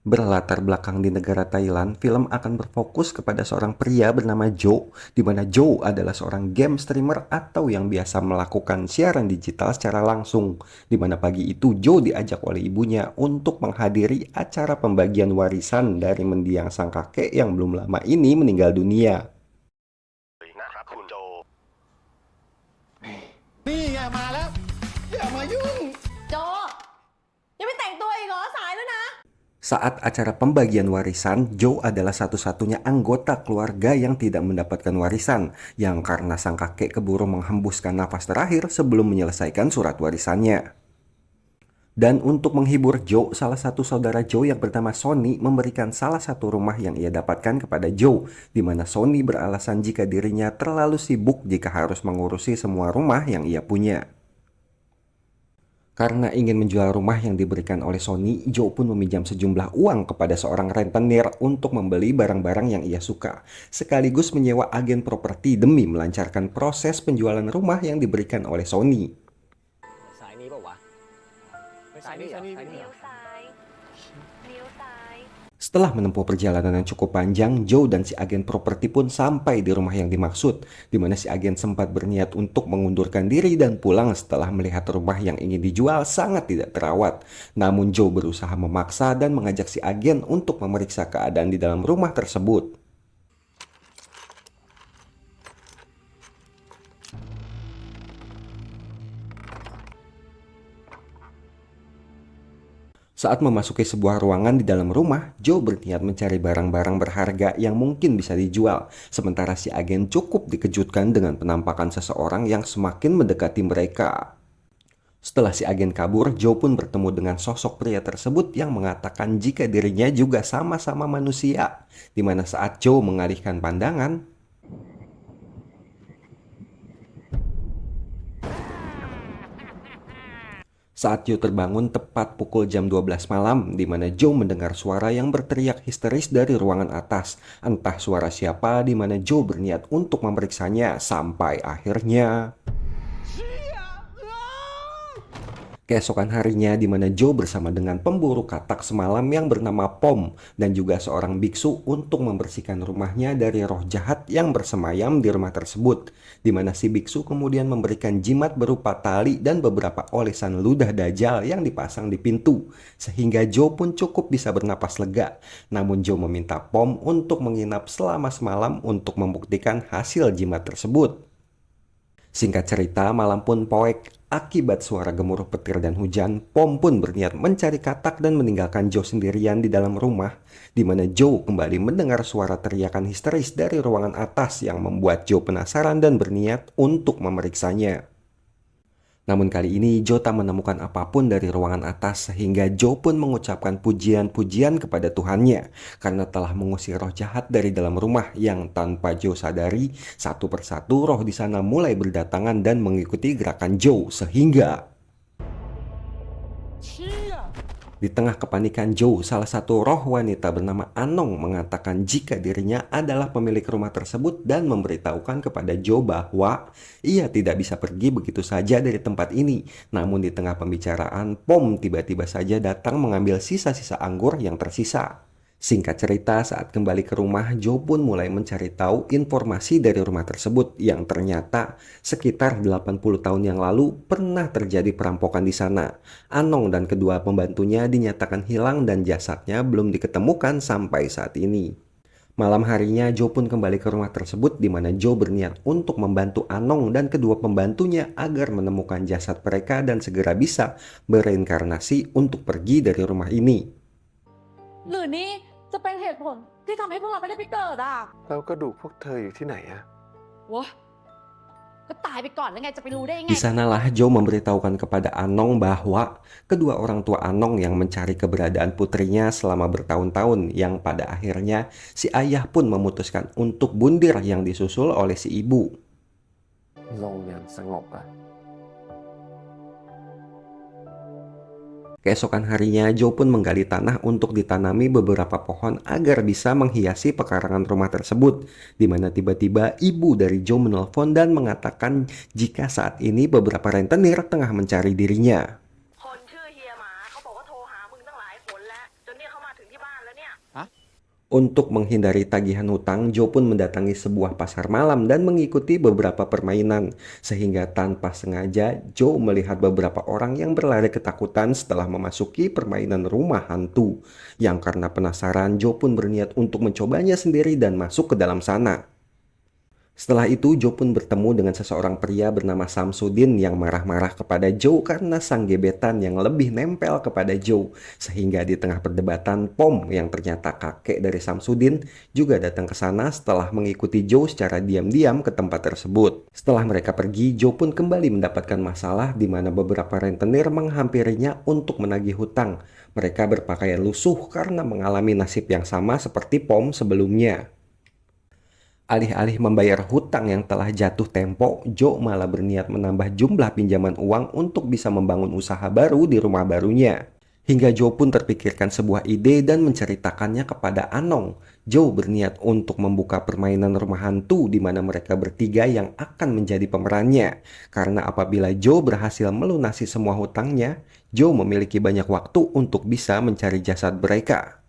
Berlatar belakang di negara Thailand, film akan berfokus kepada seorang pria bernama Joe, di mana Joe adalah seorang game streamer atau yang biasa melakukan siaran digital secara langsung, di mana pagi itu Joe diajak oleh ibunya untuk menghadiri acara pembagian warisan dari mendiang sang kakek yang belum lama ini meninggal dunia. นะครับคุณโจ นี่ไงมาแล้ว อย่ามายุ่ง โจยังไม่แต่งตัวอีกเหรอสายแล้วนะ Saat acara pembagian warisan, Joe adalah satu-satunya anggota keluarga yang tidak mendapatkan warisan, yang karena sang kakek keburu menghembuskan nafas terakhir sebelum menyelesaikan surat warisannya. Dan untuk menghibur Joe, salah satu saudara Joe yang bernama Sonny memberikan salah satu rumah yang ia dapatkan kepada Joe, di mana Sonny beralasan jika dirinya terlalu sibuk jika harus mengurusi semua rumah yang ia punya. Karena ingin menjual rumah yang diberikan oleh Sony, Joe pun meminjam sejumlah uang kepada seorang rentenir untuk membeli barang-barang yang ia suka, sekaligus menyewa agen properti demi melancarkan proses penjualan rumah yang diberikan oleh Sony. สายนี้เปล่าวะไม่สายนี้เหรอสายนี้ นิ้วซ้ายนิ้วซ้าย Setelah menempuh perjalanan yang cukup panjang, Joe dan si agen properti pun sampai di rumah yang dimaksud, di mana si agen sempat berniat untuk mengundurkan diri dan pulang setelah melihat rumah yang ingin dijual sangat tidak terawat. Namun Joe berusaha memaksa dan mengajak si agen untuk memeriksa keadaan di dalam rumah tersebut. Saat memasuki sebuah ruangan di dalam rumah, Joe berniat mencari barang-barang berharga yang mungkin bisa dijual. Sementara si agen cukup dikejutkan dengan penampakan seseorang yang semakin mendekati mereka. Setelah si agen kabur, Joe pun bertemu dengan sosok pria tersebut yang mengatakan jika dirinya juga sama-sama manusia. Di mana saat Joe mengalihkan pandangan, saat Joe terbangun tepat pukul jam 12 malam, di mana Joe mendengar suara yang berteriak histeris dari ruangan atas. Entah suara siapa, di mana Joe berniat untuk memeriksanya, sampai akhirnya keesokan harinya, di mana Joe bersama dengan pemburu katak semalam yang bernama Pom dan juga seorang biksu untuk membersihkan rumahnya dari roh jahat yang bersemayam di rumah tersebut, di mana si biksu kemudian memberikan jimat berupa tali dan beberapa olesan ludah dajjal yang dipasang di pintu, sehingga Joe pun cukup bisa bernapas lega. Namun Joe meminta Pom untuk menginap selama semalam untuk membuktikan hasil jimat tersebut. Singkat cerita, malam pun poek. Akibat suara gemuruh petir dan hujan, Pom pun berniat mencari katak dan meninggalkan Joe sendirian di dalam rumah, di mana Joe kembali mendengar suara teriakan histeris dari ruangan atas yang membuat Joe penasaran dan berniat untuk memeriksanya. Namun kali ini Joe tak menemukan apapun dari ruangan atas, sehingga Joe pun mengucapkan pujian-pujian kepada Tuhannya karena telah mengusir roh jahat dari dalam rumah yang tanpa Joe sadari, satu persatu roh di sana mulai berdatangan dan mengikuti gerakan Joe, sehingga di tengah kepanikan Joe, salah satu roh wanita bernama Anong mengatakan jika dirinya adalah pemilik rumah tersebut dan memberitahukan kepada Joe bahwa ia tidak bisa pergi begitu saja dari tempat ini. Namun di tengah pembicaraan, Pom tiba-tiba saja datang mengambil sisa-sisa anggur yang tersisa. Singkat cerita, saat kembali ke rumah, Joe pun mulai mencari tahu informasi dari rumah tersebut yang ternyata sekitar 80 tahun yang lalu pernah terjadi perampokan di sana. Anong dan kedua pembantunya dinyatakan hilang dan jasadnya belum diketemukan sampai saat ini. Malam harinya, Joe pun kembali ke rumah tersebut di mana Joe berniat untuk membantu Anong dan kedua pembantunya agar menemukan jasad mereka dan segera bisa bereinkarnasi untuk pergi dari rumah ini. หรือนี่จะเป็นเหตุผลที่ทำให้พวกเราไม่ได้ไปเกิดอ่ะ แล้วกระดูกพวกเธออยู่ที่ไหนอะ วะก็ตายไปก่อนแล้วไงจะไปรู้ได้ไง Di sanalah Joe memberitahukan kepada Anong bahwa kedua orang tua Anong yang mencari keberadaan putrinya selama bertahun-tahun, yang pada akhirnya si ayah pun memutuskan untuk bundir yang disusul oleh si ibu. ลงอย่างสงบอะ Keesokan harinya, Joe pun menggali tanah untuk ditanami beberapa pohon agar bisa menghiasi pekarangan rumah tersebut, di mana tiba-tiba ibu dari Joe menelpon dan mengatakan jika saat ini beberapa rentenir tengah mencari dirinya. คนชื่อเฮียหมาเขาบอกว่าโทรหามึงตั้งหลายคนแล้วจนเนี่ยเขามาถึงที่บ้าน Untuk menghindari tagihan hutang, Joe pun mendatangi sebuah pasar malam dan mengikuti beberapa permainan. Sehingga tanpa sengaja, Joe melihat beberapa orang yang berlari ketakutan setelah memasuki permainan rumah hantu. Yang karena penasaran, Joe pun berniat untuk mencobanya sendiri dan masuk ke dalam sana. Setelah itu, Joe pun bertemu dengan seseorang pria bernama Samsudin yang marah-marah kepada Joe karena sang gebetan yang lebih nempel kepada Joe. Sehingga di tengah perdebatan, Pom yang ternyata kakek dari Samsudin juga datang ke sana setelah mengikuti Joe secara diam-diam ke tempat tersebut. Setelah mereka pergi, Joe pun kembali mendapatkan masalah di mana beberapa rentenir menghampirinya untuk menagih hutang. Mereka berpakaian lusuh karena mengalami nasib yang sama seperti Pom sebelumnya. Alih-alih membayar hutang yang telah jatuh tempo, Joe malah berniat menambah jumlah pinjaman uang untuk bisa membangun usaha baru di rumah barunya. Hingga Joe pun terpikirkan sebuah ide dan menceritakannya kepada Anong. Joe berniat untuk membuka permainan rumah hantu di mana mereka bertiga yang akan menjadi pemerannya. Karena apabila Joe berhasil melunasi semua hutangnya, Joe memiliki banyak waktu untuk bisa mencari jasad mereka.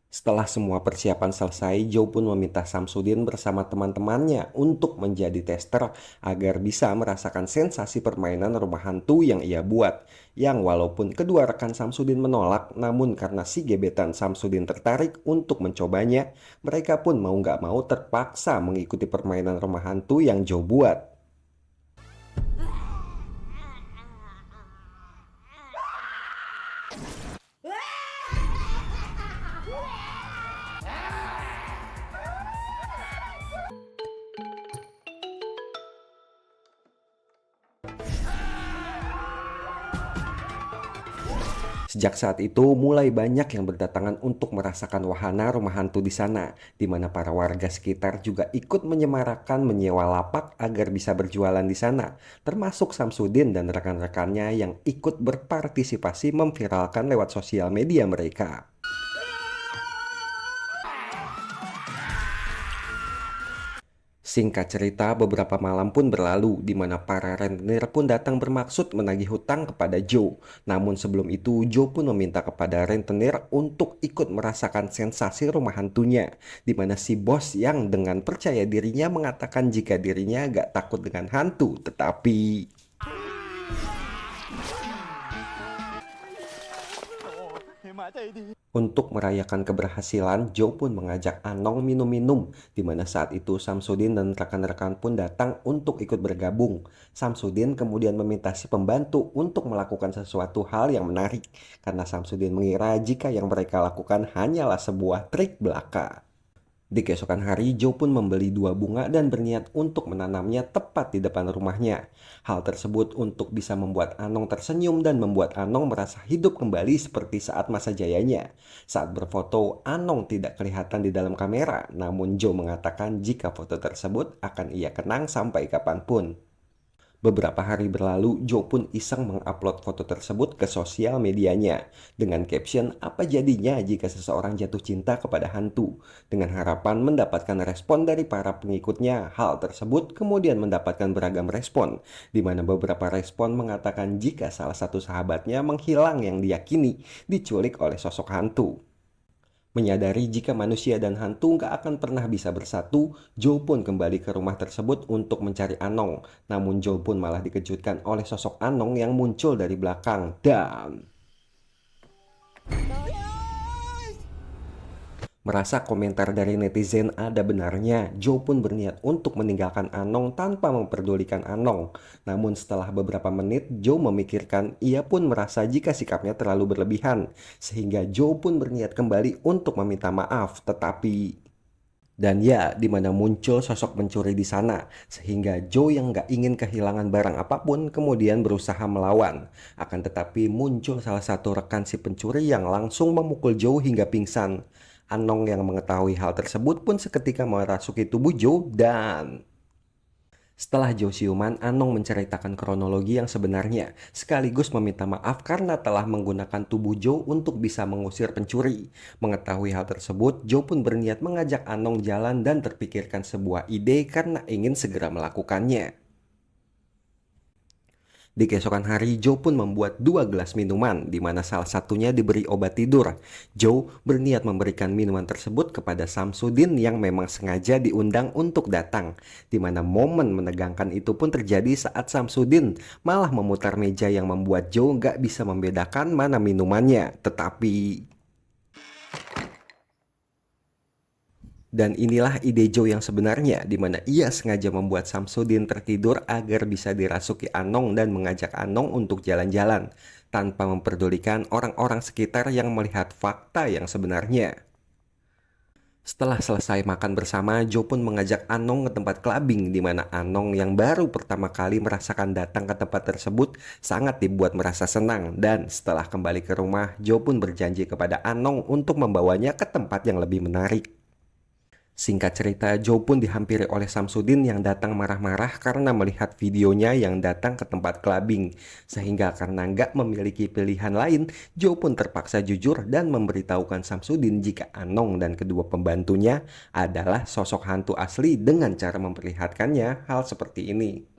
Setelah semua persiapan selesai, Joe pun meminta Samsudin bersama teman-temannya untuk menjadi tester agar bisa merasakan sensasi permainan rumah hantu yang ia buat. Yang walaupun kedua rekan Samsudin menolak, namun karena si gebetan Samsudin tertarik untuk mencobanya, mereka pun mau nggak mau terpaksa mengikuti permainan rumah hantu yang Joe buat. Sejak saat itu, mulai banyak yang berdatangan untuk merasakan wahana rumah hantu di sana, di mana para warga sekitar juga ikut menyemarakan menyewa lapak agar bisa berjualan di sana, termasuk Samsudin dan rekan-rekannya yang ikut berpartisipasi memviralkan lewat sosial media mereka. Singkat cerita, beberapa malam pun berlalu, di mana para rentenir pun datang bermaksud menagih hutang kepada Joe. Namun sebelum itu, Joe pun meminta kepada rentenir untuk ikut merasakan sensasi rumah hantunya, di mana si bos yang dengan percaya dirinya mengatakan jika dirinya gak takut dengan hantu, tetapi... Untuk merayakan keberhasilan, Joe pun mengajak Anong minum-minum, di mana saat itu Samsudin dan rekan-rekan pun datang untuk ikut bergabung. Samsudin kemudian meminta si pembantu untuk melakukan sesuatu hal yang menarik, karena Samsudin mengira jika yang mereka lakukan hanyalah sebuah trik belaka. Di keesokan hari, Joe pun membeli 2 bunga dan berniat untuk menanamnya tepat di depan rumahnya. Hal tersebut untuk bisa membuat Anong tersenyum dan membuat Anong merasa hidup kembali seperti saat masa jayanya. Saat berfoto, Anong tidak kelihatan di dalam kamera, namun Joe mengatakan jika foto tersebut akan ia kenang sampai kapanpun. Beberapa hari berlalu, Joe pun iseng mengupload foto tersebut ke sosial medianya dengan caption apa jadinya jika seseorang jatuh cinta kepada hantu, dengan harapan mendapatkan respon dari para pengikutnya. Hal tersebut kemudian mendapatkan beragam respon, di mana beberapa respon mengatakan jika salah satu sahabatnya menghilang yang diyakini diculik oleh sosok hantu. Menyadari jika manusia dan hantu nggak akan pernah bisa bersatu, Joe pun kembali ke rumah tersebut untuk mencari Anong. Namun Joe pun malah dikejutkan oleh sosok Anong yang muncul dari belakang dan... Merasa komentar dari netizen ada benarnya, Joe pun berniat untuk meninggalkan Anong tanpa memperdulikan Anong. Namun setelah beberapa menit, Joe memikirkan ia pun merasa jika sikapnya terlalu berlebihan. Sehingga Joe pun berniat kembali untuk meminta maaf, tetapi... Dan ya, di mana muncul sosok pencuri di sana, sehingga Joe yang nggak ingin kehilangan barang apapun kemudian berusaha melawan. Akan tetapi muncul salah satu rekan si pencuri yang langsung memukul Joe hingga pingsan. Anong yang mengetahui hal tersebut pun seketika merasuki tubuh Joe dan... Setelah Joe siuman, Anong menceritakan kronologi yang sebenarnya, sekaligus meminta maaf karena telah menggunakan tubuh Joe untuk bisa mengusir pencuri. Mengetahui hal tersebut, Joe pun berniat mengajak Anong jalan dan terpikirkan sebuah ide karena ingin segera melakukannya. Di keesokan hari, Joe pun membuat 2 gelas minuman, di mana salah satunya diberi obat tidur. Joe berniat memberikan minuman tersebut kepada Samsudin yang memang sengaja diundang untuk datang, di mana momen menegangkan itu pun terjadi saat Samsudin malah memutar meja yang membuat Joe nggak bisa membedakan mana minumannya. Dan inilah ide Joe yang sebenarnya, di mana ia sengaja membuat Samsudin tertidur agar bisa dirasuki Anong dan mengajak Anong untuk jalan-jalan, tanpa memperdulikan orang-orang sekitar yang melihat fakta yang sebenarnya. Setelah selesai makan bersama, Joe pun mengajak Anong ke tempat clubbing, di mana Anong yang baru pertama kali merasakan datang ke tempat tersebut sangat dibuat merasa senang. Dan setelah kembali ke rumah, Joe pun berjanji kepada Anong untuk membawanya ke tempat yang lebih menarik. Singkat cerita, Joe pun dihampiri oleh Samsudin yang datang marah-marah karena melihat videonya yang datang ke tempat clubbing. Sehingga karena nggak memiliki pilihan lain, Joe pun terpaksa jujur dan memberitahukan Samsudin jika Anong dan kedua pembantunya adalah sosok hantu asli dengan cara memperlihatkannya hal seperti ini.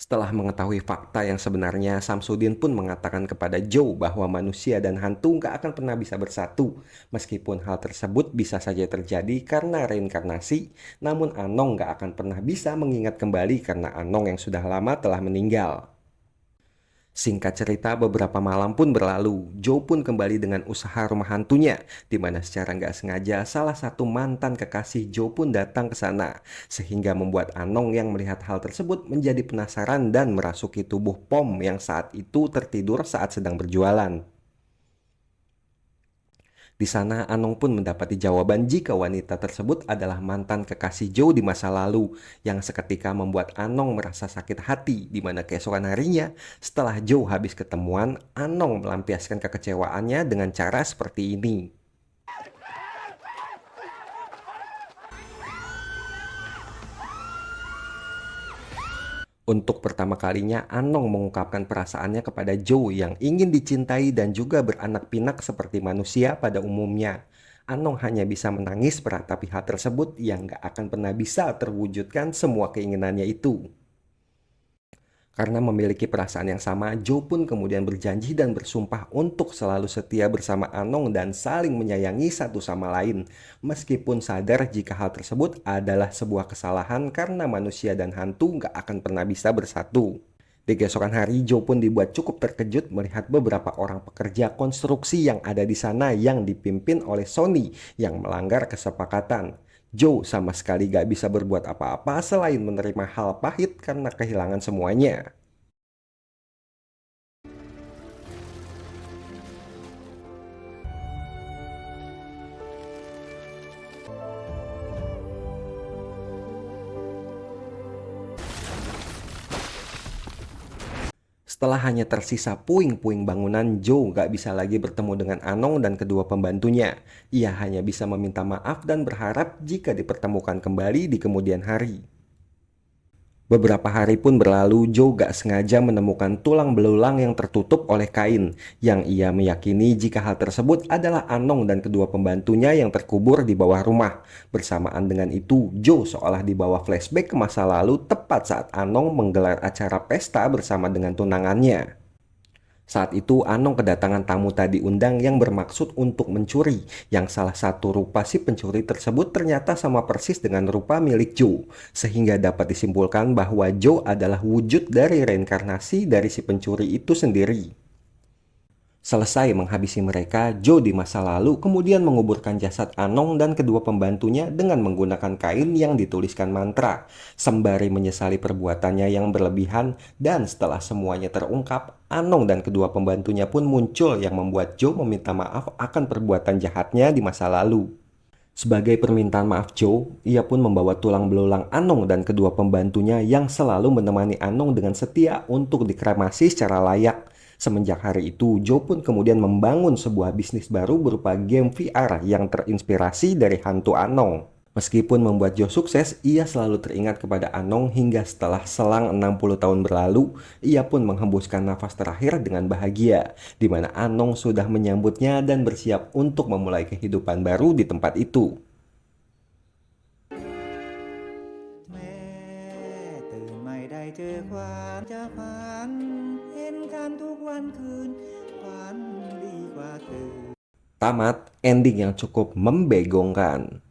Setelah mengetahui fakta yang sebenarnya, Samsudin pun mengatakan kepada Joe bahwa manusia dan hantu nggak akan pernah bisa bersatu. Meskipun hal tersebut bisa saja terjadi karena reinkarnasi, namun Anong nggak akan pernah bisa mengingat kembali karena Anong yang sudah lama telah meninggal. Singkat cerita, beberapa malam pun berlalu. Joe pun kembali dengan usaha rumah hantunya, di mana secara nggak sengaja salah satu mantan kekasih Joe pun datang ke sana, sehingga membuat Anong yang melihat hal tersebut menjadi penasaran dan merasuki tubuh Pom yang saat itu tertidur saat sedang berjualan. Di sana, Anong pun mendapati jawaban jika wanita tersebut adalah mantan kekasih Joe di masa lalu, yang seketika membuat Anong merasa sakit hati, di mana keesokan harinya, setelah Joe habis ketemuan, Anong melampiaskan kekecewaannya dengan cara seperti ini. Untuk pertama kalinya, Anong mengungkapkan perasaannya kepada Joe yang ingin dicintai dan juga beranak pinak seperti manusia pada umumnya. Anong hanya bisa menangis meratapi hal tersebut yang gak akan pernah bisa terwujudkan semua keinginannya itu. Karena memiliki perasaan yang sama, Joe pun kemudian berjanji dan bersumpah untuk selalu setia bersama Anong dan saling menyayangi satu sama lain. Meskipun sadar jika hal tersebut adalah sebuah kesalahan karena manusia dan hantu gak akan pernah bisa bersatu. Di keesokan hari, Joe pun dibuat cukup terkejut melihat beberapa orang pekerja konstruksi yang ada di sana yang dipimpin oleh Sony yang melanggar kesepakatan. Joe sama sekali gak bisa berbuat apa-apa selain menerima hal pahit karena kehilangan semuanya. Setelah hanya tersisa puing-puing bangunan, Joe gak bisa lagi bertemu dengan Anong dan kedua pembantunya. Ia hanya bisa meminta maaf dan berharap jika dipertemukan kembali di kemudian hari. Beberapa hari pun berlalu, Joe gak sengaja menemukan tulang belulang yang tertutup oleh kain, yang ia meyakini jika hal tersebut adalah Anong dan kedua pembantunya yang terkubur di bawah rumah. Bersamaan dengan itu, Joe seolah dibawa flashback ke masa lalu tepat saat Anong menggelar acara pesta bersama dengan tunangannya. Saat itu, Anong kedatangan tamu tadi undang yang bermaksud untuk mencuri, yang salah satu rupa si pencuri tersebut ternyata sama persis dengan rupa milik Joe, sehingga dapat disimpulkan bahwa Joe adalah wujud dari reinkarnasi dari si pencuri itu sendiri. Selesai menghabisi mereka, Joe di masa lalu kemudian menguburkan jasad Anong dan kedua pembantunya dengan menggunakan kain yang dituliskan mantra, sembari menyesali perbuatannya yang berlebihan. Dan setelah semuanya terungkap, Anong dan kedua pembantunya pun muncul yang membuat Joe meminta maaf akan perbuatan jahatnya di masa lalu. Sebagai permintaan maaf Joe, ia pun membawa tulang belulang Anong dan kedua pembantunya yang selalu menemani Anong dengan setia untuk dikremasi secara layak. Semenjak hari itu, Joe pun kemudian membangun sebuah bisnis baru berupa game VR yang terinspirasi dari hantu Anong. Meskipun membuat Jo sukses, ia selalu teringat kepada Anong hingga setelah selang 60 tahun berlalu, ia pun menghembuskan nafas terakhir dengan bahagia, di mana Anong sudah menyambutnya dan bersiap untuk memulai kehidupan baru di tempat itu. แม่ตื่นไม่ได้เจอความจะฝันเห็นกันทุกวันคืนฝันดีกว่าตื่น Tamat, ending yang cukup membegongkan.